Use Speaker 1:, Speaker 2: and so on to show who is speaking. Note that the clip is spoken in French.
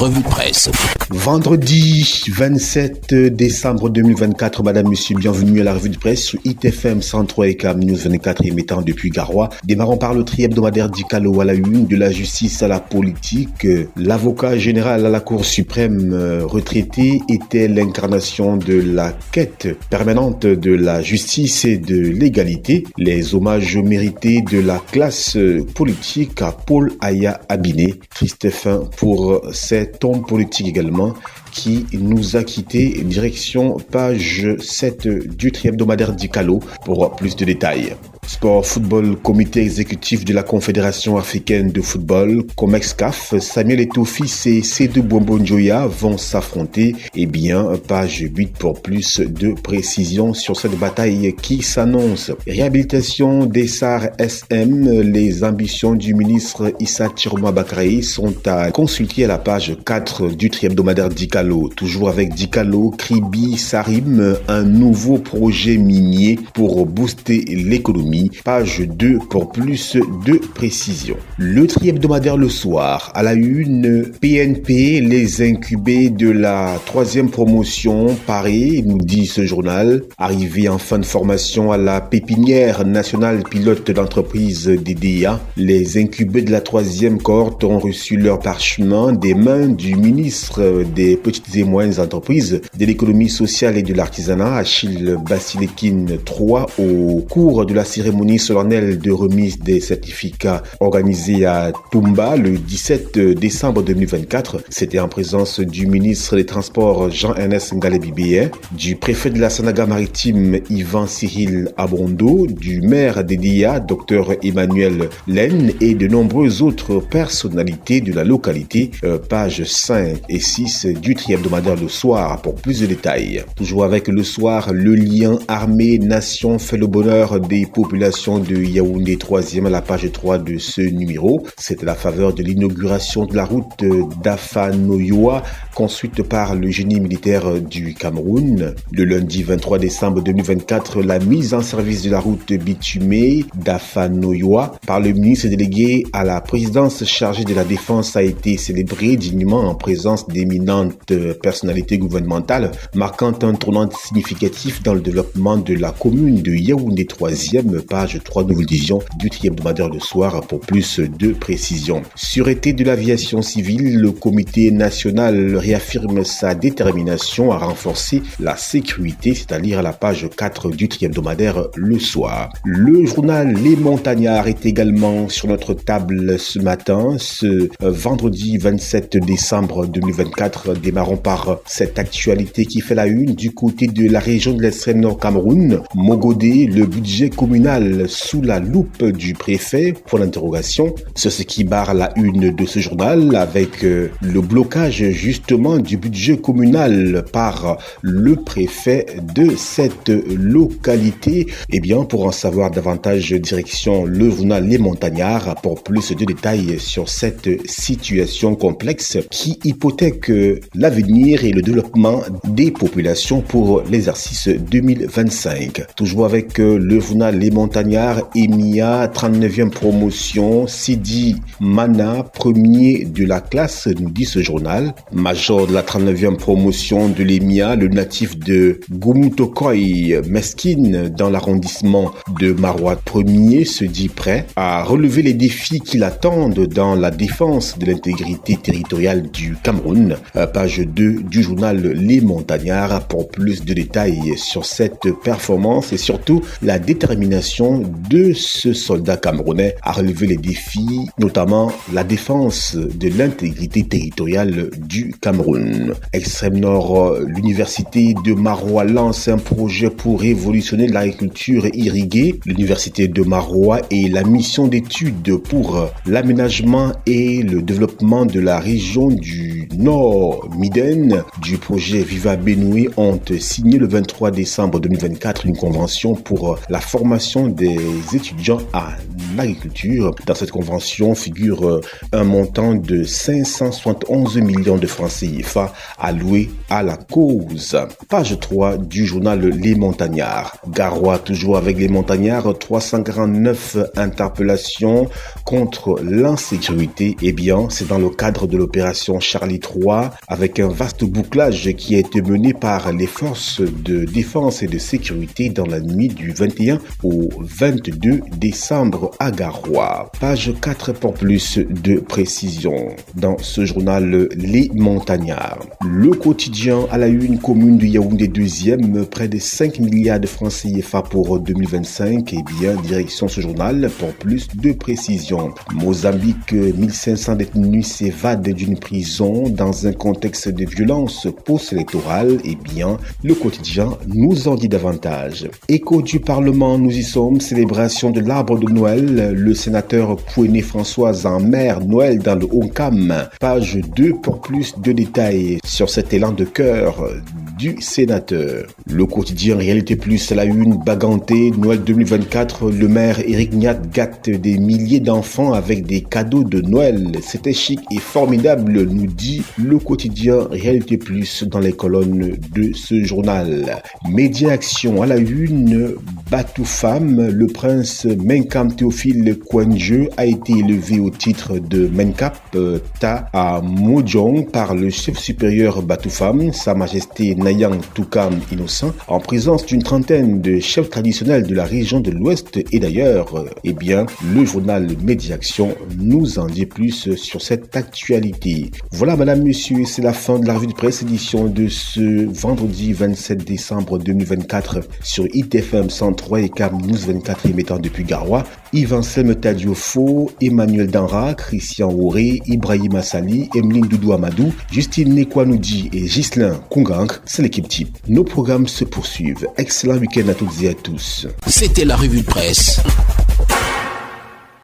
Speaker 1: revue de presse.
Speaker 2: Vendredi 27 décembre 2024, madame, monsieur, bienvenue à la revue de presse sur ITFM 103 et CAM News 24 émettant depuis Garoua. Démarrons par le tri-hebdomadaire d'Icalo à la une, de la justice à la politique. L'avocat général à la Cour suprême retraité était l'incarnation de la quête permanente de la justice et de l'égalité. Les hommages mérités de la classe politique à Paul Aya Abiné. Triste fin pour cet homme politique également qui nous a quitté. Direction page 7 du tri-hebdomadaire d'Icalo pour plus de détails. Sport football, comité exécutif de la Confédération africaine de football, COMEXCAF, Samuel Eto'o-Fils et Seydou Bombon-Joya vont s'affronter. Eh bien, page 8 pour plus de précisions sur cette bataille qui s'annonce. Réhabilitation des SAR SM, les ambitions du ministre Issa Chiroma Bakaraï sont à consulter à la page 4 du tri-hebdomadaire d'Icalo. Toujours avec d'Icalo, Kribi Sarim, un nouveau projet minier pour booster l'économie. Page 2 pour plus de précisions. Le tri-hebdomadaire le soir, à la une, PNP, les incubés de la 3e promotion, Paris, nous dit ce journal. Arrivé en fin de formation à la pépinière nationale pilote d'entreprise DDA, les incubés de la 3e cohorte ont reçu leur parchemin des mains du ministre des petites et moyennes entreprises, de l'économie sociale et de l'artisanat, Achille Basilekin III, au cours de la cérémonie solennelle de remise des certificats organisée à Toumba le 17 décembre 2024. C'était en présence du ministre des Transports Jean-Ernest Ngalé-Bibéé, du préfet de la Sanaga-Maritime Yvan Cyril Abondo, du maire d'Edia Dr Emmanuel Laine et de nombreuses autres personnalités de la localité. Pages 5 et 6 du tri-hebdomadaire Le Soir pour plus de détails. Toujours avec Le Soir, le lien armée-nation fait le bonheur des populations de Yaoundé 3e à la page 3 de ce numéro. C'est à la faveur de l'inauguration de la route d'Afanoyoa construite par le génie militaire du Cameroun. Le lundi 23 décembre 2024, la mise en service de la route bitumée d'Afanoyoa par le ministre délégué à la présidence chargée de la défense a été célébrée dignement en présence d'éminentes personnalités gouvernementales, marquant un tournant significatif dans le développement de la commune de Yaoundé 3e, page 3 nouvelle édition du tri-hebdomadaire Le Soir pour plus de précisions. Sûreté de l'aviation civile, le comité national réaffirme sa détermination à renforcer la sécurité, c'est-à-dire à la page 4 du tri-hebdomadaire Le Soir. Le journal Les Montagnards est également sur notre table ce matin, ce vendredi 27 décembre 2024. Démarrons par cette actualité qui fait la une du côté de la région de l'extrême nord Cameroun. Mogodé, le budget communal sous la loupe du préfet, pour l'interrogation. C'est ce qui barre la une de ce journal avec le blocage justement du budget communal par le préfet de cette localité. Eh bien, pour en savoir davantage, direction le journal Les Montagnards pour plus de détails sur cette situation complexe qui hypothèque l'avenir et le développement des populations pour l'exercice 2025. Toujours avec le journal Les Montagnards, EMIA, 39e promotion, Sidi Mana, premier de la classe, nous dit ce journal. Major de la 39e promotion de l'EMIA, le natif de Goumoutokoy Meskin, dans l'arrondissement de Maroua, premier, se dit prêt à relever les défis qui l'attendent dans la défense de l'intégrité territoriale du Cameroun. Page 2 du journal Les Montagnards pour plus de détails sur cette performance et surtout la détermination de ce soldat camerounais à relever les défis, notamment la défense de l'intégrité territoriale du Cameroun. Extrême Nord, l'université de Maroua lance un projet pour révolutionner l'agriculture irriguée. L'université de Maroua et la mission d'études pour l'aménagement et le développement de la région du Nord Miden du projet Viva Benoué ont signé le 23 décembre 2024 une convention pour la formation convention des étudiants en agriculture. Dans cette convention figure un montant de 571 millions de francs CFA alloués à la cause. Page 3 du journal Les Montagnards. Garoua, toujours avec les Montagnards, 349 interpellations contre l'insécurité. Eh bien, c'est dans le cadre de l'opération Charlie 3, avec un vaste bouclage qui a été mené par les forces de défense et de sécurité dans la nuit du 21 au 22 décembre à Garoua. Page 4 pour plus de précision. Dans ce journal Les Montagnards, le quotidien à la une, commune de Yaoundé 2e, près de 5 milliards de francs CFA pour 2025. Eh bien, direction ce journal pour plus de précision. Mozambique, 1500 détenus s'évadent d'une prison dans un contexte de violence post-électorale. Eh bien, le quotidien nous en dit davantage. Écho du Parlement, nous y sommes. Célébration de l'arbre de Noël. Le sénateur Pouéné-Françoise en mer Noël dans le Haut-Cam. Page 2 pour plus de détails sur cet élan de cœur du sénateur. Le quotidien Réalité Plus à la une, Baganté, Noël 2024, le maire Éric Niat gâte des milliers d'enfants avec des cadeaux de Noël. C'était chic et formidable, nous dit le quotidien Réalité Plus dans les colonnes de ce journal. Média Action à la une, Batoufam, le prince Menkam Théophile Kouenjeu a été élevé au titre de Menkap Ta à Mojong par le chef supérieur Batoufam, Sa Majesté Nayang Toukam Innocent, en présence d'une trentaine de chefs traditionnels de la région de l'Ouest et d'ailleurs. Eh bien, le journal Média Action nous en dit plus sur cette actualité. Voilà, madame, monsieur, c'est la fin de la revue de presse édition de ce vendredi 27 décembre 2024 sur ITFM 103 et CAM News 24 émettant depuis Garoua. Yvan Selme Tadiofo, Emmanuel Danra, Christian Auré, Ibrahim Assali, Emeline Doudou Amadou, Justine Nekwanoudi et Ghislain Kungang, c'est l'équipe type. Nos programmes se poursuivent. Excellent week-end à toutes et à tous.
Speaker 1: C'était la revue de presse.